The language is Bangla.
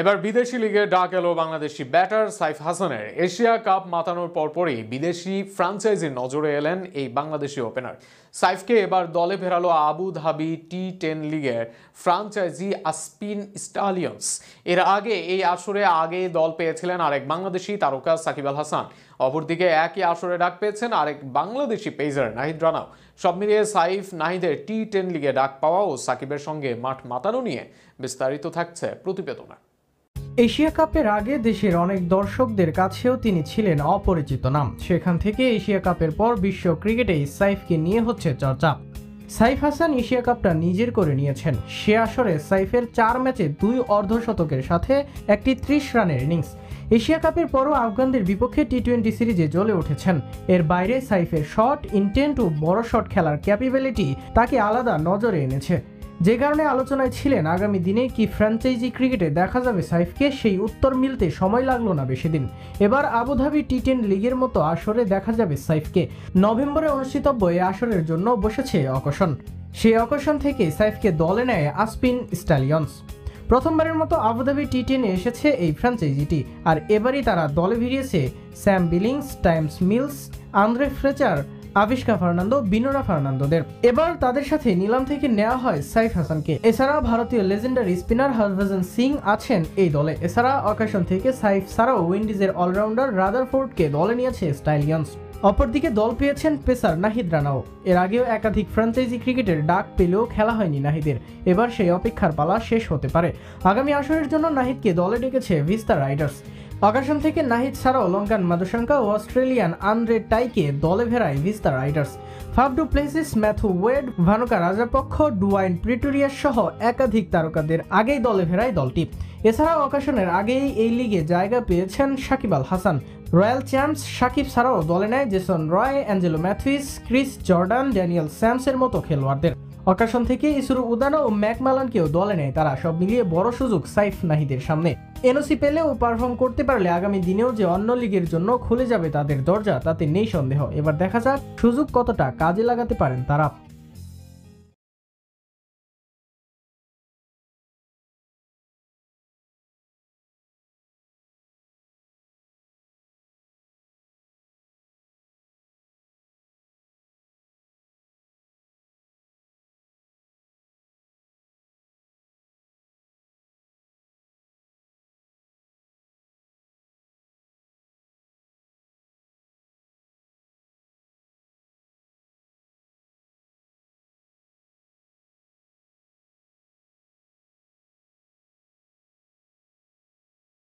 এবার বিদেশি লিগে ডাক এলো বাংলাদেশি ব্যাটার সাইফ হাসানের। এশিয়া কাপ মাতানোর পরপরই বিদেশি ফ্রাঞ্চাইজির নজরে এলেন এই বাংলাদেশি ওপেনার। সাইফকে এবার দলে ফেরালো আবুধাবি টি10 লিগের ফ্রাঞ্চাইজি আসপিন স্টালিয়ন্স। এর আগে এই আসরে দল পেয়েছিলেন আরেক বাংলাদেশি তারকা সাকিব আল হাসান। অপরদিকে একই আসরে ডাক পেয়েছেন আরেক বাংলাদেশি পেসার নাহিদ রানাও। সব মিলিয়ে সাইফ নাহিদের টি10 লিগে ডাক পাওয়া ও সাকিবের সঙ্গে মাঠ মাতানো নিয়ে বিস্তারিত থাকছে প্রতিবেদনে। এশিয়া কাপের আগে দেশের অনেক দর্শকদের কাছেও তিনি ছিলেন অপরিচিত নাম। সেখান থেকে এশিয়া কাপের পর বিশ্ব ক্রিকেটেই সাইফকে নিয়ে হচ্ছে চর্চা। সাইফ হাসান এশিয়া কাপটা নিজের করে নিয়েছেন। সে আসরে সাইফের 4 ম্যাচে 2 অর্ধশতকের সাথে একটি 30 রানের ইনিংস। এশিয়া কাপের পরও আফগানদের বিপক্ষে টি20 সিরিজে জ্বলে উঠেছেন। এর বাইরে সাইফের শট ইন্টেন্ট ও বড় শট খেলার ক্যাপাবিলিটি তাকে আলাদা নজরে এনেছে, যে কারণে আলোচনায় ছিলেন আগামী দিনে কি ফ্র্যাঞ্চাইজি ক্রিকেটে দেখা যাবে সাইফকে। সেই উত্তর মিলতে সময় লাগলো না বেশি দিন। এবার আবুধাবি টি10 লিগের মতো আসরে দেখা যাবে সাইফকে। নভেম্বরে অনুষ্ঠিতব্য এই আসরের জন্য বসেছে অকশন। সেই অকশন থেকে সাইফকে দলে নেয় আসপিন স্টালিয়ন্স। প্রথমবারের মতো আবুধাবি টি10-এ এসেছে এই ফ্র্যাঞ্চাইজিটি, আর এবারই তারা দলে ভিড়িয়েছে Sam Billings, Tymal Mills, Andre Fletcher, Avishka Fernando, Binura ফার্নান্দোদের। এবার তাদের সাথে নিলাম থেকে নেওয়া হয় সাইফ হাসানকে। এছাড়া ভারতীয় লেজেন্ডারি স্পিনার হরভজন সিং আছেন এই দলে। এছাড়া অকেশন থেকে সাইফ ছাড়াও উইন্ডিজের অলরাউন্ডার রাদারফোর্ডকে দলে নিয়েছে স্টাইলিয়ন্স। অপরদিকে দল পেয়েছেন পেসার নাহিদ রানাও। এর আগেও একাধিক ফ্র্যাঞ্চাইজি ক্রিকেটের ডাক পেলেও খেলা হয়নি নাহিদের। এবার সেই অপেক্ষার পালা শেষ হতে পারে। আগামী আসরের জন্য নাহিদকে দলে ডেকেছে ভিস্তা রাইডার্স। অকাশন থেকে নাহিদ ছাড়াও লঙ্কান মাদুসাঙ্কা ও অস্ট্রেলিয়ান আন্দ্রে টাইকে দলে ফেরায় vista Riders. Faf du Plessis, Matthew ওয়েড, Bhanuka Rajapaksa, Dwayne Pretorius সহ একাধিক তারকাদের আগেই দলে ফেরায় দলটি। এছাড়াও অকাশনের আগেই এই লিগে জায়গা পেয়েছেন সাকিব আল হাসান। রয়্যাল চ্যাম্পস সাকিব ছাড়াও দলে নেয় Jason Roy, Angelo Mathews, Chris Jordan, Daniel স্যামসের মতো খেলোয়াড়দের। অকাশন থেকে ইসুরু উদানো ও ম্যাকমালানকেও দলে নেয় তারা। সব মিলিয়ে বড় সুযোগ সাইফ নাহিদের সামনে। এনওসি পেলেও পারফর্ম করতে পারলে আগামী দিনেও যে অন্য লিগের জন্য খুলে যাবে তাদের দরজা, তাতে নেই সন্দেহ। এবার দেখা যাক সুযোগ কতটা কাজে লাগাতে পারেন তারা।